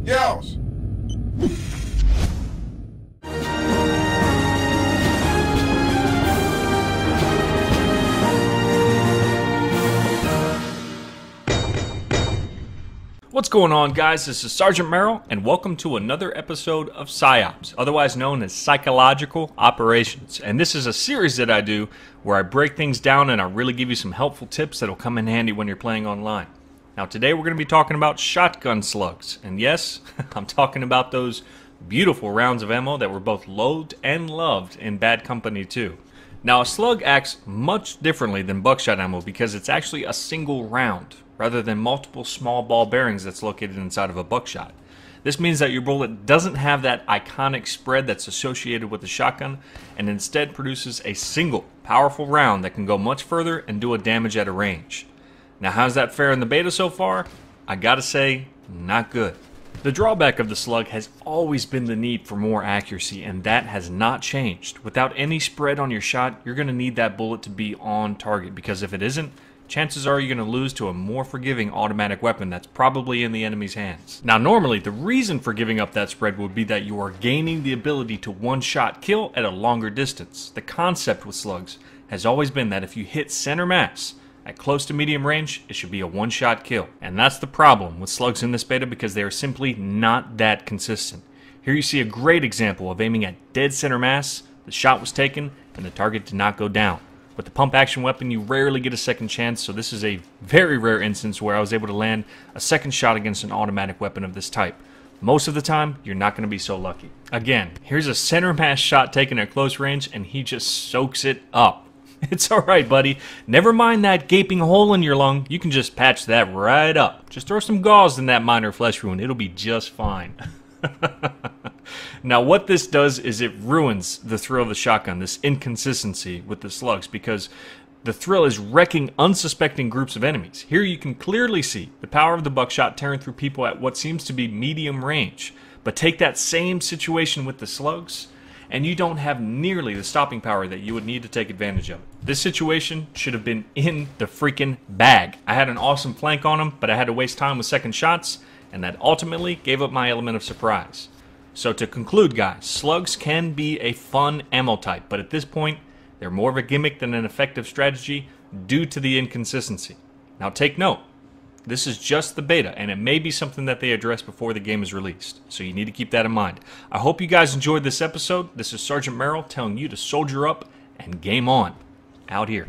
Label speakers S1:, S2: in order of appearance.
S1: Yeousch!
S2: What's going on, guys? This is Sergeant Merrill, and welcome to another episode of PsyOps, otherwise known as Psychological Operations. And this is a series that I do where I break things down and I really give you some helpful tips that'll come in handy when you're playing online. Now today we're going to be talking about shotgun slugs. And yes, I'm talking about those beautiful rounds of ammo that were both loathed and loved in Bad Company 2. Now a slug acts much differently than buckshot ammo because it's actually a single round, rather than multiple small ball bearings that's located inside of a buckshot. This means that your bullet doesn't have that iconic spread that's associated with the shotgun, and instead produces a single powerful round that can go much further and do a damage at a range. Now how's that fare in the beta so far? I gotta say, not good. The drawback of the slug has always been the need for more accuracy, and that has not changed. Without any spread on your shot, you're going to need that bullet to be on target, because if it isn't, chances are you're going to lose to a more forgiving automatic weapon that's probably in the enemy's hands. Now normally, the reason for giving up that spread would be that you are gaining the ability to one-shot kill at a longer distance. The concept with slugs has always been that if you hit center mass at close to medium range, it should be a one-shot kill. And that's the problem with slugs in this beta, because they are simply not that consistent. Here you see a great example of aiming at dead center mass, the shot was taken, and the target did not go down. With the pump action weapon, you rarely get a second chance, so this is a very rare instance where I was able to land a second shot against an automatic weapon of this type. Most of the time, you're not going to be so lucky. Again, here's a center mass shot taken at close range, and he just soaks it up. It's alright, buddy. Never mind that gaping hole in your lung, you can just patch that right up. Just throw some gauze in that minor flesh wound, it'll be just fine. Now what this does is it ruins the thrill of the shotgun, this inconsistency with the slugs, because the thrill is wrecking unsuspecting groups of enemies. Here you can clearly see the power of the buckshot tearing through people at what seems to be medium range. But take that same situation with the slugs, and you don't have nearly the stopping power that you would need to take advantage of it. This situation should have been in the freaking bag. I had an awesome flank on him, but I had to waste time with second shots, and that ultimately gave up my element of surprise. So to conclude, guys, slugs can be a fun ammo type, but at this point, they're more of a gimmick than an effective strategy due to the inconsistency. Now take note, this is just the beta, and it may be something that they address before the game is released, so you need to keep that in mind. I hope you guys enjoyed this episode. This is Sergeant Merrill telling you to soldier up and game on. Out here.